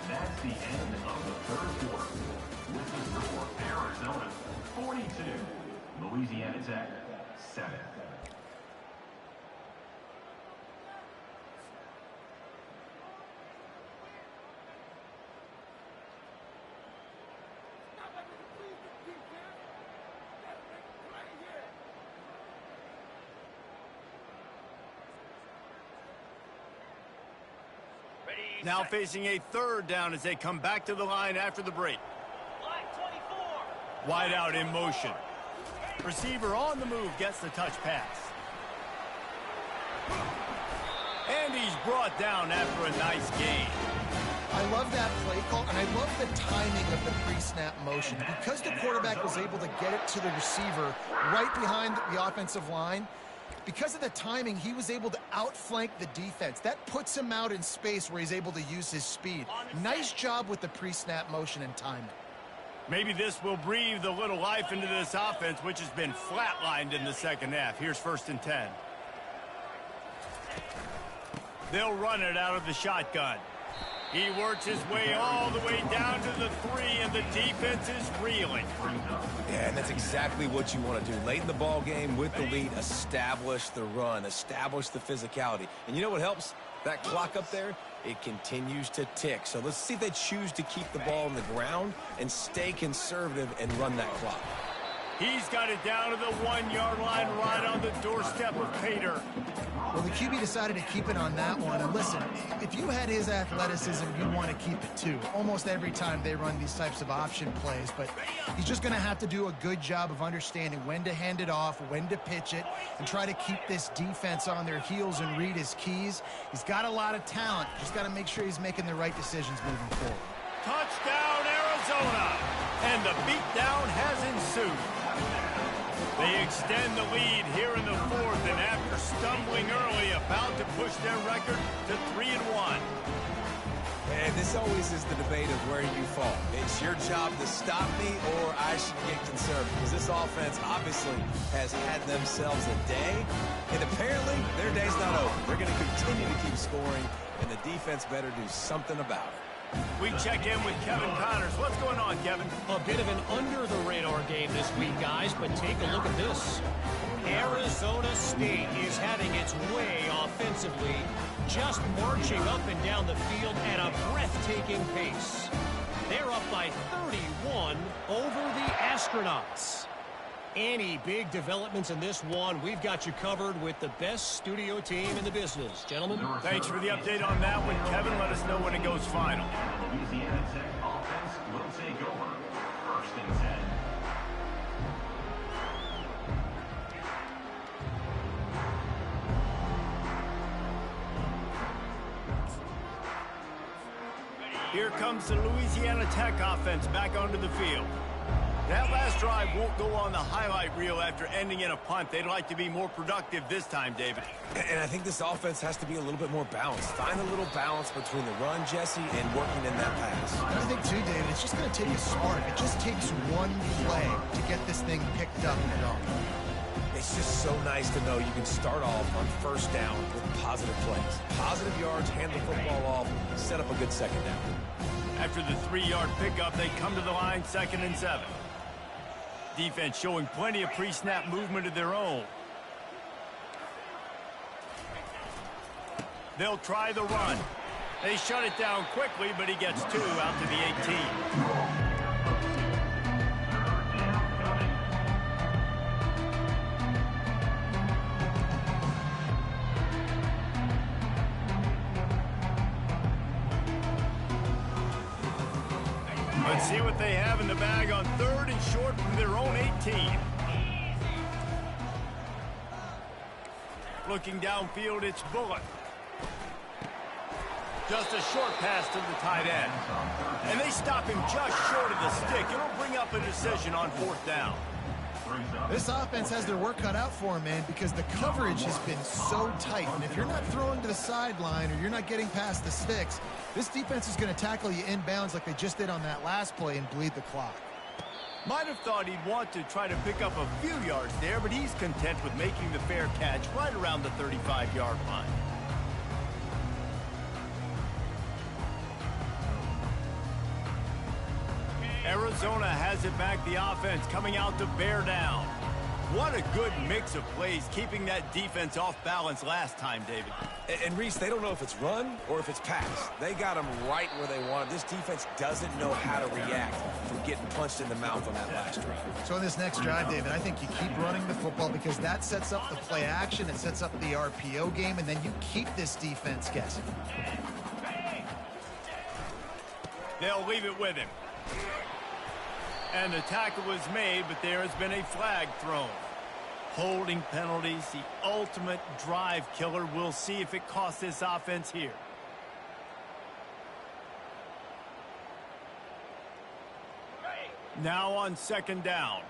That's the end of the 3rd quarter. With the score, Arizona 42, Louisiana Tech 7. Ready, Now facing a third down as they come back to the line after the break. Line 24. Wide out in motion. Receiver on the move gets the touch pass. And he's brought down after a nice gain. I love that play call, and I love the timing of the pre-snap motion. Because the quarterback was able to get it to the receiver right behind the offensive line, because of the timing, he was able to outflank the defense. That puts him out in space where he's able to use his speed. Nice job with the pre-snap motion and timing. Maybe this will breathe a little life into this offense, which has been flatlined in the second half. Here's 1st and 10. They'll run it out of the shotgun. He works his way all the way down to the 3, and the defense is reeling. Yeah, and that's exactly what you want to do. Late in the ball game with the lead, establish the run, establish the physicality. And you know what helps? That clock up there, it continues to tick. So let's see if they choose to keep the ball on the ground and stay conservative and run that clock. He's got it down to the 1-yard line right on the doorstep of Pater. Well, the QB decided to keep it on that one. And listen, if you had his athleticism, you'd want to keep it too. Almost every time they run these types of option plays. But he's just going to have to do a good job of understanding when to hand it off, when to pitch it, and try to keep this defense on their heels and read his keys. He's got a lot of talent. Just got to make sure he's making the right decisions moving forward. Touchdown, Arizona! And the beatdown has ensued. They extend the lead here in the 4th, and after stumbling early, about to push their record to 3-1. And this always is the debate of where you fall. It's your job to stop me, or I should get conservative. Because this offense obviously has had themselves a day, and apparently their day's not over. They're going to continue to keep scoring, and the defense better do something about it. We check in with Kevin Connors. What's going on, Kevin? A bit of an under-the-radar game this week, guys, but take a look at this. Arizona State is having its way offensively, just marching up and down the field at a breathtaking pace. They're up by 31 over the Astronauts. Any big developments in this one, we've got you covered with the best studio team in the business. Gentlemen. Thanks for the update on that one, Kevin. Let us know when it goes final. Louisiana Tech offense will take over. 1st and 10. Here comes the Louisiana Tech offense back onto the field. That last drive won't go on the highlight reel after ending in a punt. They'd like to be more productive this time, David. And I think this offense has to be a little bit more balanced. Find a little balance between the run, Jesse, and working in that pass. I think, too, David, it's just going to take a spark. It just takes one play to get this thing picked up and going. It's just so nice to know you can start off on 1st down with positive plays. Positive yards, hand the football off, set up a good 2nd down. After the 3-yard pickup, they come to the line 2nd and 7. Defense showing plenty of pre-snap movement of their own. They'll try the run. They shut it down quickly, but he gets 2 out to the 18. Let's see what they have in the bag on 3rd and short from their own 18. Looking downfield, it's Bullock. Just a short pass to the tight end. And they stop him just short of the stick. It'll bring up a decision on 4th down. This offense has their work cut out for them, man, because the coverage has been so tight. And if you're not throwing to the sideline or you're not getting past the sticks, this defense is going to tackle you inbounds like they just did on that last play and bleed the clock. Might have thought he'd want to try to pick up a few yards there, but he's content with making the fair catch right around the 35-yard line. Arizona has it back, the offense coming out to bear down. What a good mix of plays, keeping that defense off balance last time, David. And Reese, they don't know if it's run or if it's pass. They got them right where they want it. This defense doesn't know how to react from getting punched in the mouth on that last drive. So in this next drive, David, I think you keep running the football because that sets up the play action, it sets up the RPO game, and then you keep this defense guessing. They'll leave it with him. And the tackle was made, but there has been a flag thrown. Holding penalties, the ultimate drive killer. We'll see if it costs this offense here. Now on second down.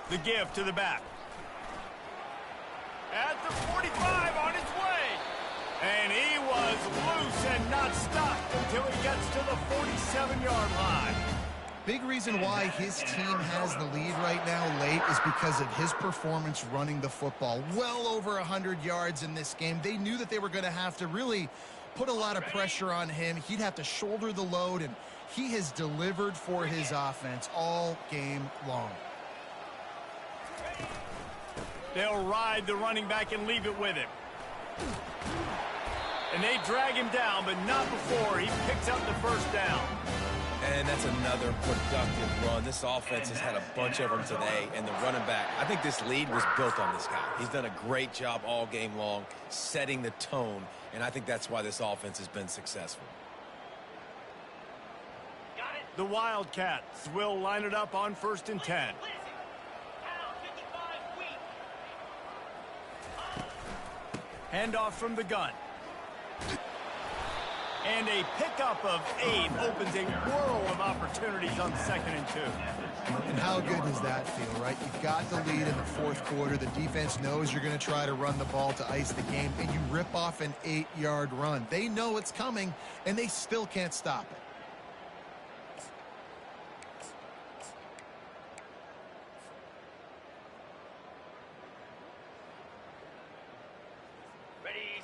The give to the back. At the 45 on his way. And he was loose and not stopped until he gets to the 47-yard line. Big reason why his team has the lead right now late is because of his performance running the football. Well over 100 yards in this game. They knew that they were going to have to really put a lot of pressure on him. He'd have to shoulder the load, and he has delivered for his offense all game long. They'll ride the running back and leave it with him. And they drag him down, but not before he picks up the first down. And that's another productive run. This offense has had a bunch of them today, and the running back, I think this lead was built on this guy. He's done a great job all game long, setting the tone, and I think that's why this offense has been successful. The Wildcats will line it up on 1st and 10. Handoff from the gun. And a pickup of 8 opens a whirl of opportunities on 2nd and 2. And how good does that feel, right? You've got the lead in the 4th quarter. The defense knows you're going to try to run the ball to ice the game, and you rip off an 8-yard run. They know it's coming, and they still can't stop it.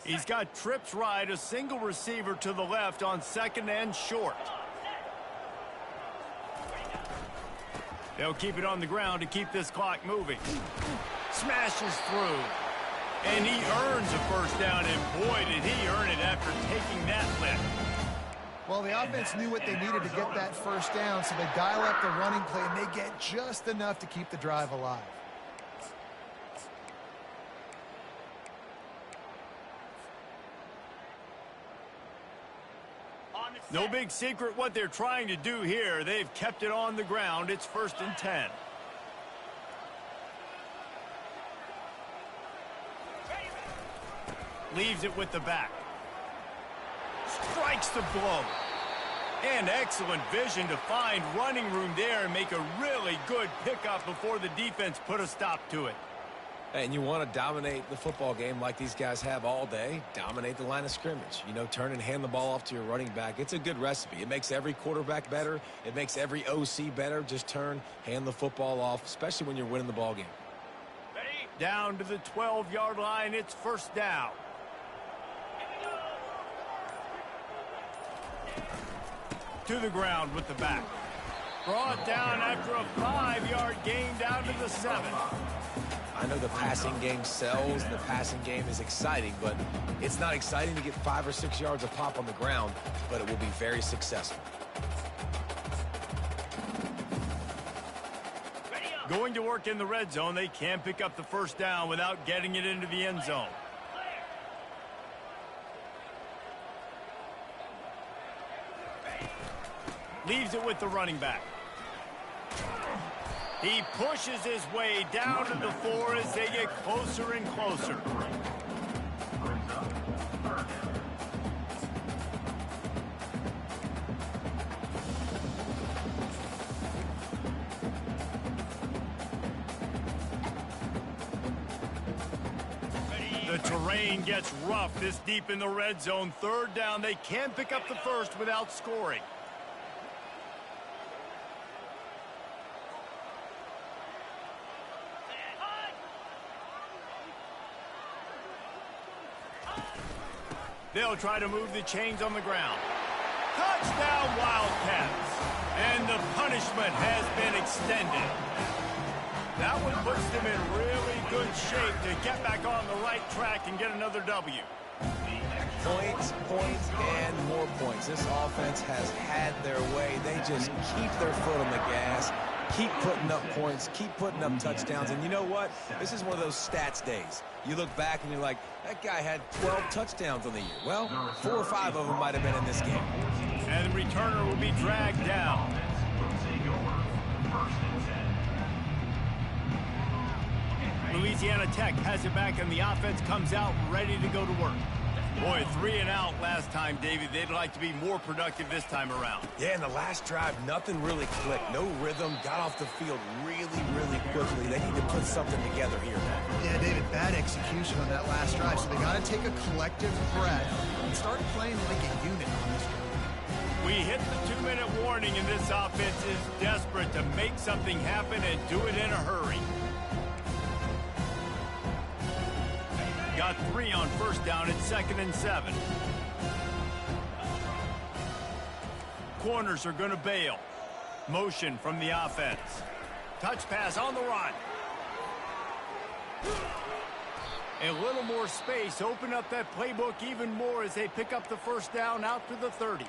He's got trips right, a single receiver to the left on 2nd and short. They'll keep it on the ground to keep this clock moving. Smashes through. And he earns a first down, and boy, did he earn it after taking that lift. Well, the offense knew what they needed to get that first down, so they dial up the running play, and they get just enough to keep the drive alive. No big secret what they're trying to do here. They've kept it on the ground. It's 1st and 10. Leaves it with the back. Strikes the blow. And excellent vision to find running room there and make a really good pickup before the defense put a stop to it. And you want to dominate the football game like these guys have all day. Dominate the line of scrimmage. You know, turn and hand the ball off to your running back. It's a good recipe. It makes every quarterback better. It makes every OC better. Just turn, hand the football off, especially when you're winning the ball game. Down to the 12-yard line. It's 1st down. To the ground with the back. Brought down after a 5-yard gain down to the 7. I know the passing game sells, the passing game is exciting, but it's not exciting to get 5 or 6 yards of pop on the ground, but it will be very successful. Going to work in the red zone, they can pick up the first down without getting it into the end zone. Leaves it with the running back. He pushes his way down to the 4 as they get closer and closer. The terrain gets rough this deep in the red zone. 3rd down, they can pick up the first without scoring. They'll try to move the chains on the ground. Touchdown, Wildcats. And the punishment has been extended. That one puts them in really good shape to get back on the right track and get another W. Points, points, and more points. This offense has had their way. They just keep their foot on the gas, keep putting up points, keep putting up touchdowns. And you know what? This is one of those stats days. You look back and you're like, that guy had 12 touchdowns on the year. Well, 4 or 5 of them might have been in this game. And the returner will be dragged down. Louisiana Tech has it back, and the offense comes out ready to go to work. Boy, 3 and out last time, David. They'd like to be more productive this time around. Yeah, in the last drive, nothing really clicked. No rhythm. Got off the field really quickly. They need to put something together here. Yeah, David, bad execution on that last drive, so they got to take a collective breath and start playing like a unit on this one. We hit the 2-minute warning, and this offense is desperate to make something happen and do it in a hurry. Got 3 on first down at 2nd and 7. Corners are going to bail. Motion from the offense. Touch pass on the run. A little more space. Open up that playbook even more as they pick up the first down out to the 30.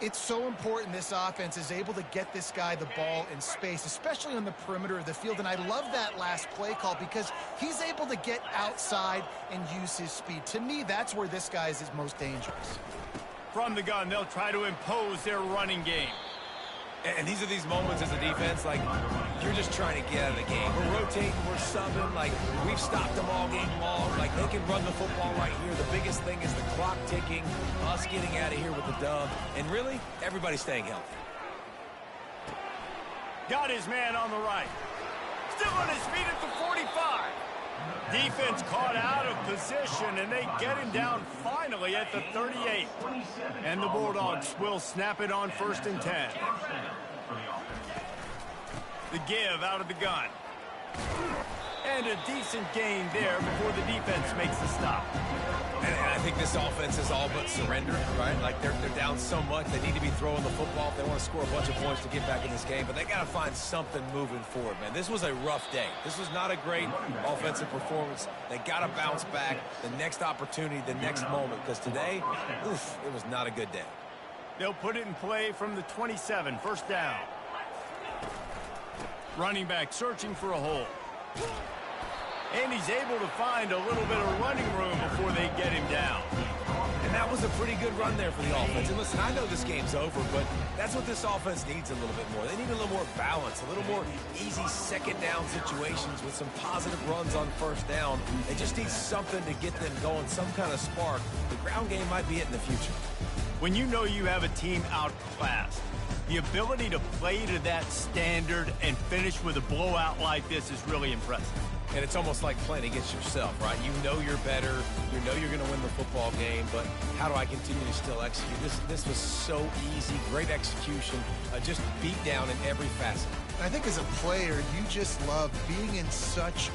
It's so important this offense is able to get this guy the ball in space, especially on the perimeter of the field. And I love that last play call because he's able to get outside and use his speed. To me, that's where this guy is most dangerous. From the gun, they'll try to impose their running game. And these are these moments as a defense, like, you're just trying to get out of the game. We're rotating, we're subbing, like, we've stopped them all game long. Like, they can run the football right here. The biggest thing is the clock ticking, us getting out of here with the dub, and really, everybody staying healthy. Got his man on the right. Still on his feet at the 45. Defense caught out of position, and they get him down finally at the 38. And the Bulldogs will snap it on 1st and 10. The give out of the gun. And a decent gain there before the defense makes the stop. And I think this offense is all but surrendered, right? Like, they're down so much, they need to be throwing the football if they want to score a bunch of points to get back in this game. But they got to find something moving forward, man. This was a rough day. This was not a great offensive performance. They got to bounce back the next opportunity, the next moment. Because today, oof, it was not a good day. They'll put it in play from the 27, 1st down. Running back searching for a hole. And he's able to find a little bit of running room before they get him down. And that was a pretty good run there for the offense. And listen, I know this game's over, but that's what this offense needs a little bit more. They need a little more balance, a little more easy 2nd down situations with some positive runs on 1st down. They just need something to get them going, some kind of spark. The ground game might be it in the future. When you know you have a team outclassed, the ability to play to that standard and finish with a blowout like this is really impressive. And it's almost like playing against yourself, right? You know you're better. You know you're going to win the football game, but how do I continue to still execute? This was so easy. Great execution. Just beat down in every facet. I think as a player, you just love being in such